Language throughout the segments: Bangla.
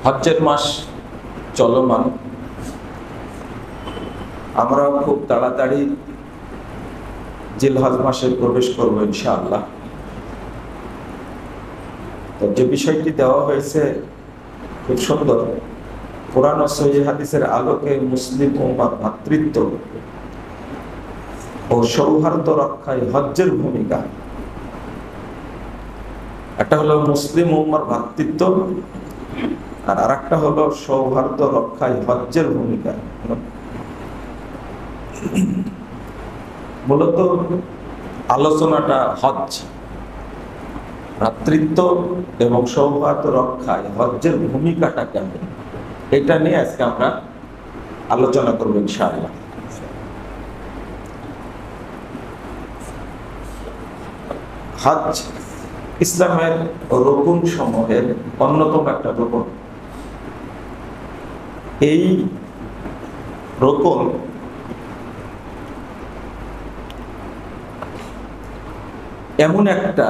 হজ্জের মাস চলমান, আমরা খুব তাড়াতাড়ি জিলহজ মাসে প্রবেশ করবো ইনশাআল্লাহ। তো যে বিষয়টি দেওয়া হয়েছে খুব সুন্দর, কোরআন ও সহিহ হাদিসের আলোকে মুসলিম উম্মার ভ্রাতৃত্ব ও সৌহার্দ্য রক্ষায় হজ্জের ভূমিকা। একটা হলো মুসলিম উম্মার ভ্রাতৃত্ব, আর আরেকটা হলো সৌহার্দ্য রক্ষায় হজ্জের ভূমিকা। মূলত আলোচনাটা হজ, ভ্রাতৃত্ব এবং সৌহার্দ্য রক্ষায় হজ্জের ভূমিকাটা কেমন, এটা নিয়ে আজকে আমরা আলোচনা করবো ইনশাআল্লাহ। হজ ইসলামের রকুন সমূহের অন্যতম একটা রকুন। এই রকুন এমন একটা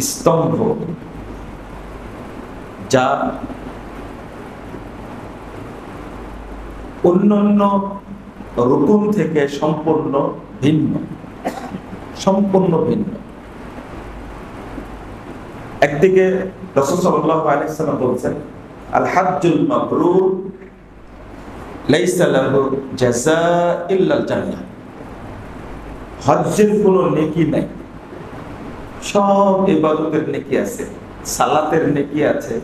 স্তম্ভ যা অন্যান্য রকুন থেকে সম্পূর্ণ ভিন্ন। একদিকে রাসূল সাল্লাল্লাহু আলাইহি ওয়াসাল্লাম বলছেন, আল হাজ্জুল মাবরুর লাইসা লাহু জাযাা ইল্লাল জান্নাহ। হজ্জের কোনো নেকি নাই, সব ইবাদতের নেকি আছে, সালাতের নেকি আছে,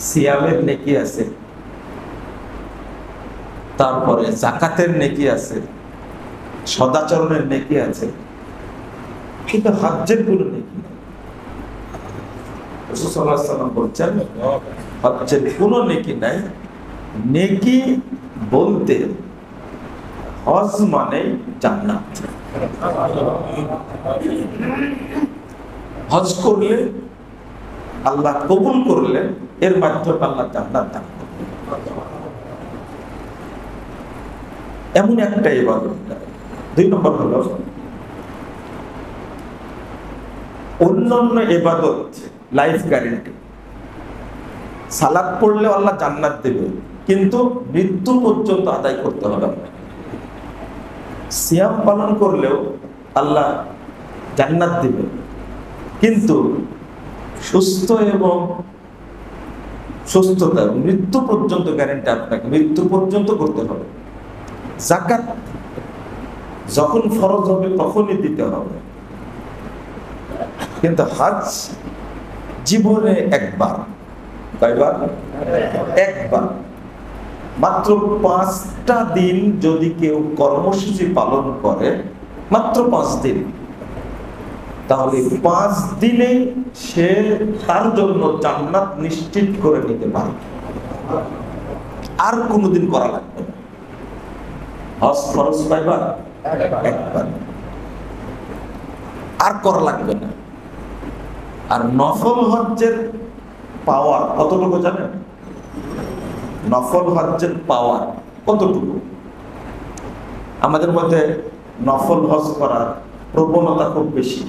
সিয়ামের নেকি আছে, তারপরে যাকাতের নেকি আছে, সদাচরণের নেকি আছে, কিন্তু হজ্জের কোনো নেকি নেই। রাসূল সাল্লাল্লাহু আলাইহি ওয়াসাল্লাম বলছেন, হজ্জের কোনো নেকি নাই। নেকি বলতে হজ মানে জান্নাত। হজ করলে, আল্লাহ কবুল করলে, এর মাধ্যমে আল্লাহ জান্নাত দান করবেন। এমন একটা ইবাদত। দুই নম্বর হলো, অন্যান্য ইবাদত লাইফ গ্যারান্টি। সালাত পড়লে আল্লাহ জান্নাত দেবে, কিন্তু মৃত্যু পর্যন্ত আদায় করতে হবে। সিয়াম পালন করলেও আল্লাহ জান্নাত দিবে, কিন্তু সুস্থ এবং সুস্থতা মৃত্যু পর্যন্ত গ্যারান্টি আপনাকে মৃত্যু পর্যন্ত করতে হবে। যাকাত যখন ফরজ হবে তখনই দিতে হবে, কিন্তু হজ জীবনে একবার। কয়বার? একবার। মাত্র 5টা দিন যদি কেউ কর্মসূচি পালন করে, মাত্র 5 দিন, তাহলে 5 দিনে সে তার জন্য জান্নাত নিশ্চিত করে নিতে পারে। আর কোনোদিন করা লাগবে না। হজ ফরজ কয়বার? একবার। আর করা লাগবে না। আর নফল হজ্জের পাওয়ার কতটুকু জানেন? নফল হজ্জের পাওয়ার কতটুকু? আমাদের মধ্যে নফল হজ করার প্রবণতা খুব বেশি,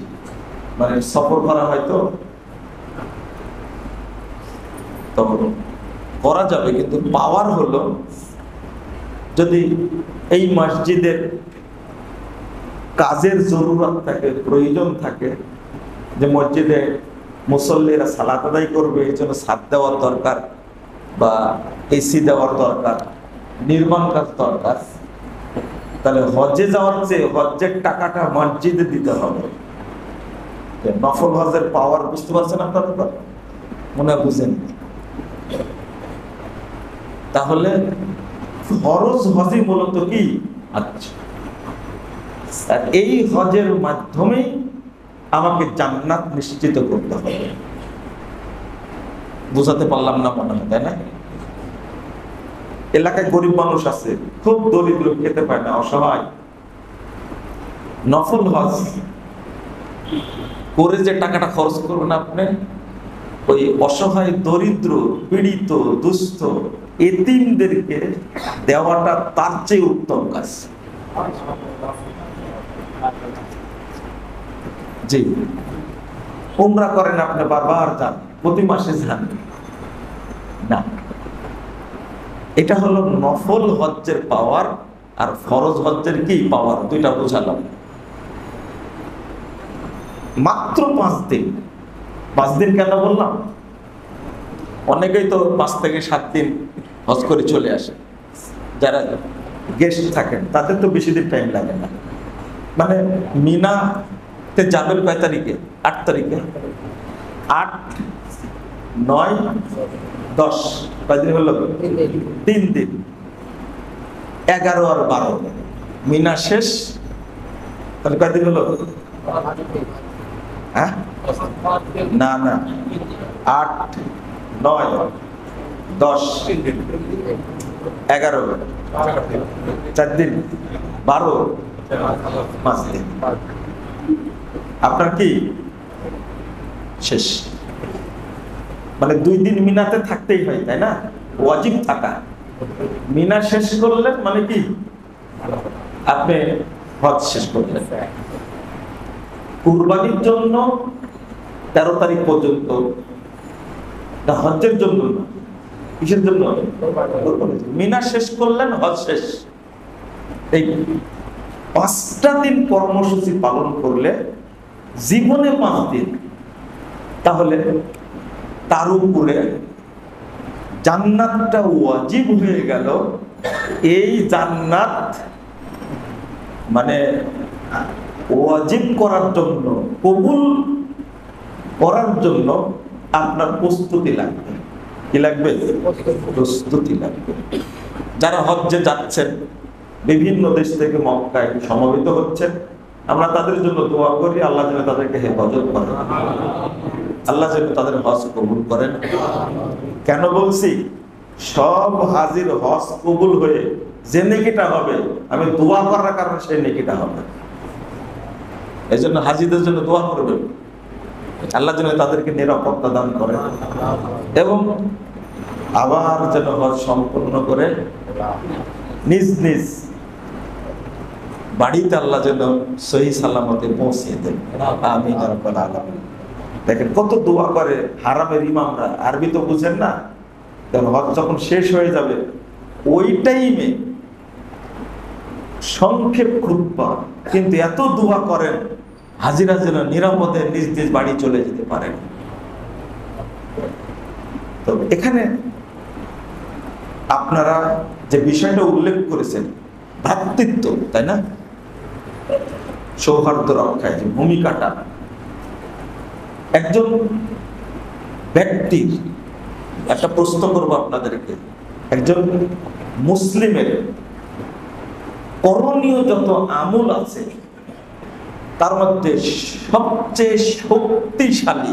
মানে সফর করা হয়তো তো করা যাবে, কিন্তু পাওয়ার হলো, যদি এই মসজিদের কাজের জরুরত থাকে, প্রয়োজন থাকে, যে মসজিদে মুসল্লিরা সালাত আদায় করবে, এই জন্য ছাদ দেওয়ার দরকার বা এসি দেওয়ার দরকার, নির্মাণ কাজ দরকার, তাহলে হজে যাওয়ার চেয়ে হজ্জের টাকাটা মসজিদে দিতে হবে। নফল হজের পাওয়ার বুঝতে পারছেন আপনারা? মনে হয় বুঝেন। তাহলে ফরজ হজই মূলত কি? আচ্ছা, এই হজের মাধ্যমে আমাকে জান্নাত নিশ্চিত করতে হবে। বুঝাতে পারলাম না মনে হয়, তাই না? এলাকায় গরিব মানুষ আছে, খুব দরিদ্র, খেতে পায় না, অসহায়। নফল হজ করে যে টাকাটা খরচ করবেন আপনি, ওই অসহায়, দরিদ্র, পীড়িত, দুস্থ, এতিমদেরকে দেওয়াটা তার চেয়ে উত্তম কাজ। জি, উমরা করেন, আপনি বারবার যান, প্রতি মাসে যান না। এটা হলো নফল হজ্জের পাওয়ার আর ফরজ হজ্জের কি পাওয়ার, দুইটা বোঝালাম। মাত্র 5 দিন। 5 দিন কেন বললাম? অনেকেই তো 5 থেকে 7 দিন হজ করে চলে আসে, যারা গেস্ট থাকেন তাদের তো বেশি দিন টাইম লাগে না। মানে মিনাতে যাবেন কয় তারিখে? 8 তারিখে। 8, 9, 10 কয়দিন হলো? 3 দিন। 11 আর 12 মিনা শেষ, তাহলে কয়দিন হলো? হ্যাঁ না না, 8, 9, 10, 11, 4 দিন, 12, 5 দিন। আপনার কি শেষ? মানে 2 দিন মিনাতে থাকতেই হয়, তাই না? ওয়াজিব থাকা। মিনা শেষ করলেন মানে কি আপনি হজ শেষ করলেন। কুরবানির জন্য 13 তারিখ পর্যন্ত, হজ্জের জন্য না। কিসের জন্য? মিনা শেষ করলেন, হজ শেষ। এই 5টা দিন কর্মসূচি পালন করলে জীবনে 5 দিন, তাহলে তার উপরে জান্নাতটা ওয়াজিব হয়ে গেল। এই জান্নাত মানে ওয়াজিব করার জন্য, কবুল করার জন্য আপনার প্রস্তুতি লাগবে। কি লাগবে? প্রস্তুতি লাগবে। যারা হজ্জে যাচ্ছেন, বিভিন্ন দেশ থেকে মক্কায় সমবেত হচ্ছেন, আমরা তাদের জন্য দোয়া করি, আল্লাহ যেন তাদেরকে হেফাজত করেন, আল্লাহ যেন তাদের হজ কবুল করেন। কেন বলছি? সব হাজির হজ কবুল হয়ে যে নেকিটা হবে, আমি দোয়া করার কারণে সেই নেকিটা হবে। এই জন্য হাজিদের জন্য দোয়া করবেন, আল্লাহ যেন তাদেরকে নিরাপত্তা দান করে এবং আবার যেন হজ সম্পূর্ণ করে নিজ নিজ বাড়িতে আল্লাহ যেন সহি সালামতে পৌঁছিয়ে দেন। আমিন ইয়া রাব্বাল আলামিন। দেখেন কত দোয়া করে হারামের ইমামরা, আরবি তো বুঝেন না, হজ যখন শেষ হয়ে যাবে ওই টাইমে সংক্ষেপ খুতবা, কিন্তু এত দোয়া করেন হাজিরা যেন নিরাপদে নিজ নিজ বাড়ি চলে যেতে পারেন। তো এখানে আপনারা যে বিষয়টা উল্লেখ করেছেন, ভ্রাতৃত্ব, তাই না? সৌহার্দ্য রক্ষায় যে ভূমিকাটা একজন ব্যক্তির, একটা প্রশ্ন করবো আপনাদেরকে, একজন মুসলিমের করণীয় যত আমল আছে তার মধ্যে সবচেয়ে শক্তিশালী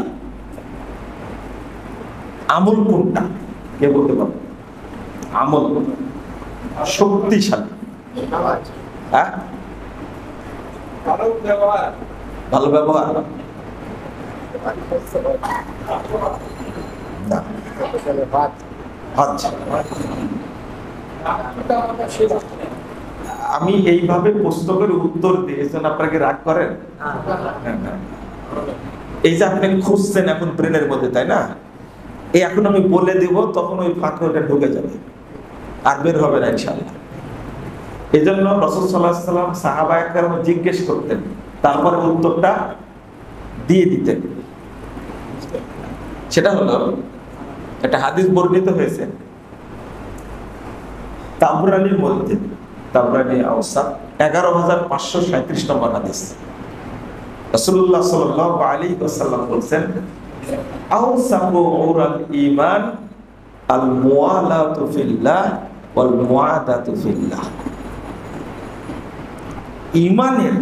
আমল কোনটা? কে বলতে পারবে? আমল শক্তিশালী? হ্যাঁ, ভালো ব্যবহার না। আমি এইভাবে পুস্তকের উত্তর দিয়েছেন, আপনাকে রাগ করেন? এই যে আপনি খুঁজছেন এখন ব্রেনের মধ্যে, তাই না? এই এখন আমি বলে দিব, তখন ওই ফাঁকটা ঢুকে যাবে, আর বের হবে না ইনশাআল্লাহ। এই জন্য রাসূল সাল্লাল্লাহু আলাইহি ওয়াসাল্লাম সাহাবায়ে কেরাম জিজ্ঞেস করতেন, তারপরে উত্তরটা দিয়ে দিতেন। সেটা হলো, একটা হাদিস বর্ণিত হয়েছে তাবরানীর মধ্যে, তাবরানী আওসাত 11537 নম্বর হাদিস। রাসূলুল্লাহ সাল্লাল্লাহু আলাইহি ওয়াসাল্লাম বলেন, আওসাকু উরাল ঈমান আল মুওয়ালাতু ফিল্লাহ ওয়াল মুআদাতু ফিল্লাহ। ঈমানের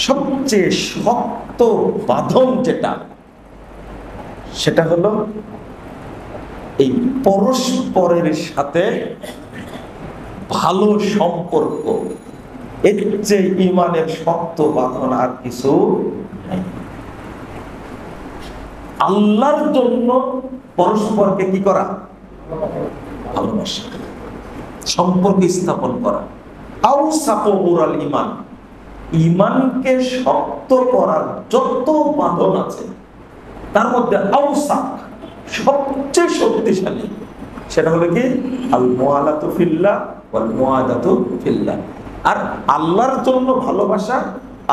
সবচেয়ে শক্ত বাঁধন যেটা, সেটা হলো এই পরস্পরের সাথে ভালো সম্পর্ক। এর চেয়ে ঈমানের শক্ত বাঁধন আর কিছু নেই। আল্লাহর জন্য পরস্পরকে কি করা? ভালোবাসা, সম্পর্ক স্থাপন করা। আওসাকুল ঈমান, ঈমানকে শক্ত করার যত বাঁধন আছে তার মধ্যে আওসাক সবচেয়ে শক্তিশালী সেটা হলো কি আল মুআলাতু ফিল্লাহ ওয়াল মুআদাতু ফিল্লাহ। আর আল্লাহর জন্য ভালোবাসা,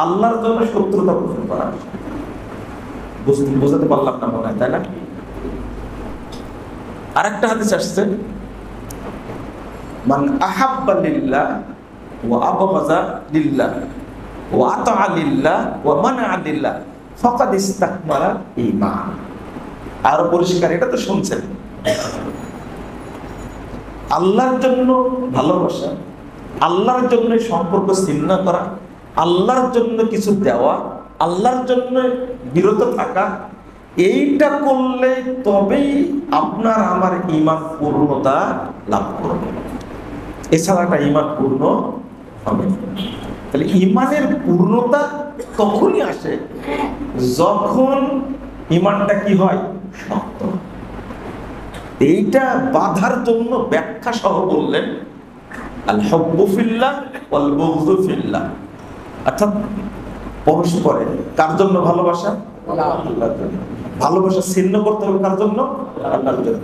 আল্লাহর জন্য শত্রুতা পোষণ করা। বুঝতে পারলাম না মনে হয়, তাই না? আরেকটা হাদিস আসছে, মান আহাব্বা লিল্লাহ ওয়া আবগাযা লিল্লাহ ওয়া আতাআ লিল্লাহ ওয়া মানাআ লিল্লাহ ফাকাদ ইসতাকমালা ঈমান। আর পরিষ্কার, এটা তো শুনছেন, আল্লাহর জন্য ভালোবাসা, আল্লাহর জন্য সম্পর্ক ছিন্ন করা, আল্লাহর জন্য কিছু দেওয়া, আল্লাহর জন্য বিরত থাকা, এইটা করলে তবেই আপনার আমার ঈমান পূর্ণতা লাভ করবে। এছাড়া একটা ঈমান পূর্ণ হবে। তাহলে ঈমানের পূর্ণতা তখনই আসে যখন ঈমানটা কি হয়, শক্ত। এইটা বাধার জন্য ব্যাখ্যা সহ বললেন আল হুব্বু ফিল্লাহ ওয়াল বুগযু ফিল্লাহ, অর্থাৎ পরস্পরে কার জন্য ভালোবাসা, আল্লাহর জন্য। ভালোবাসা ছিন্ন করতে হবে কার জন্য, আল্লাহর জন্য।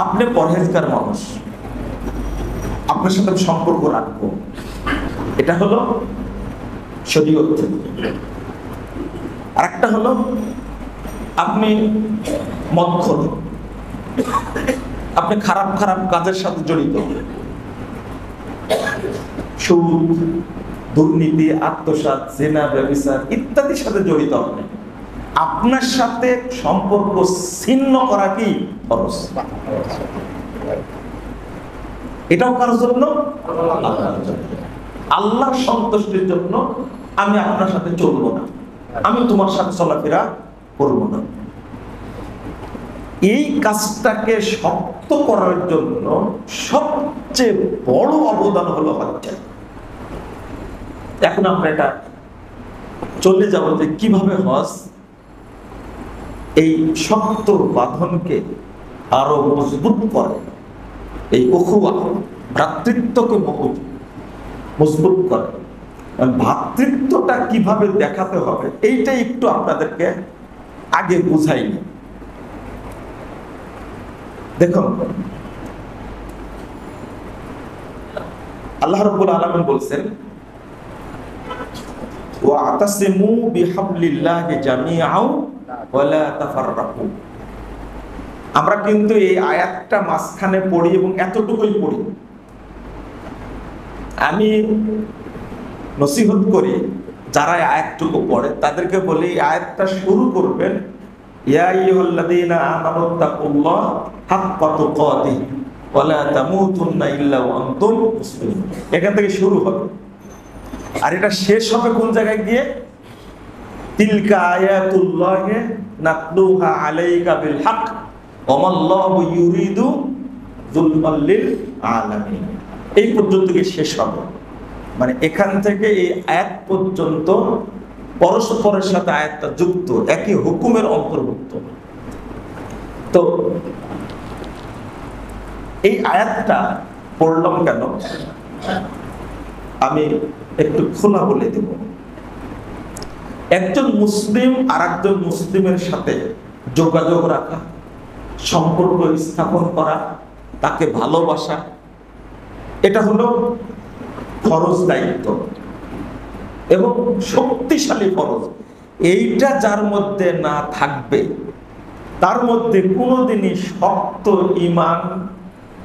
আপনি পরহেজগার মানুষ, আপনার সাথে সম্পর্ক রাখবো, এটা হলো শরীয়ত থেকে। আর একটা হলো আপনি মদখোর, আপনি খারাপ খারাপ কাজের সাথে জড়িত, সুদ, দুর্নীতি, আত্মসাৎ, জিনা, ব্যভিচার ইত্যাদির সাথে জড়িত। আপনি আপনার সাথে সম্পর্ক ছিন্ন করা কি ফরজ? এটাও কার জন্য, আল্লাহর জন্য। আল্লাহর সন্তুষ্টির জন্য আমি আপনার সাথে চলবো না, আমি তোমার সাথে চলাফেরা করবো না। এই কাজটাকে শক্ত করার জন্য সবচেয়ে বড় অবদান হলো হজ্জ। এখন আমরা এটা চলে যাব যে কিভাবে হজ এই শক্ত বাঁধনকে আরো মজবুত করে, এই উখুয়া ভ্রাতৃত্বকে মজবুত করে। ভ্রাতৃত্বটা কিভাবে দেখাতে হবে এইটাই একটু আপনাদেরকে আগে বুঝাইনি। দেখুন, আল্লাহ রাব্বুল আলামিন বলছেন ওয়া'তাসিমু বিহাবলিল্লাহি জামিআও ওয়া লা তাফাররাকু। আমরা কিন্তু এই আয়াতটা মাঝখানে পড়ি এবং এতটুকুই পড়ি। আমি নসিহত করি যারা এই আয়াতটুকু পড়ে তাদেরকে বলি, এই আয়াতটা শুরু করবেন ইয়া আইয়ুহাল্লাযীনা আমানুত্তাকুল্লাহ হাক্কা তুকাতিহি ওয়া লা তামুতুন্না ইল্লা ওয়া আনতুম মুসলিমুন। এখান থেকে শুরু হবে। আর এটা শেষ হবে কোন জায়গায় গিয়ে? তিলকা আয়াতুল্লাহি নাতলুহা আলাইকা বিল হক ওয়া মাল্লাহু ইউরিদু যুলমান লিল আলামিন। এই পর্যন্ত গিয়ে শেষ হবে। মানে এখান থেকে এই আয়াত পর্যন্ত পরস্পরের সাথে আয়াতটা যুক্ত, একই হুকুমের অন্তর্ভুক্ত। তো এই আয়াতটা পড়লাম কেন আমি একটু খোলা বলে দেব। একজন মুসলিম আর একজন মুসলিমের সাথে যোগাযোগ রাখা, সম্পর্ক স্থাপন করা, তাকে ভালোবাসা, এটা হলো ফরজ দায়িত্ব এবং শক্তিশালী ফরজ। এইটা যার মধ্যে না থাকবে তার মধ্যে কোনোদিনই শক্ত ঈমান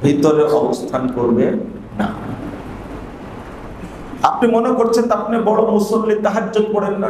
ভিতরে অবস্থান করবে না। আপনি মনে করছেন আপনি বড় মুসল্লি, তাহাজ্জুদ পড়েন না,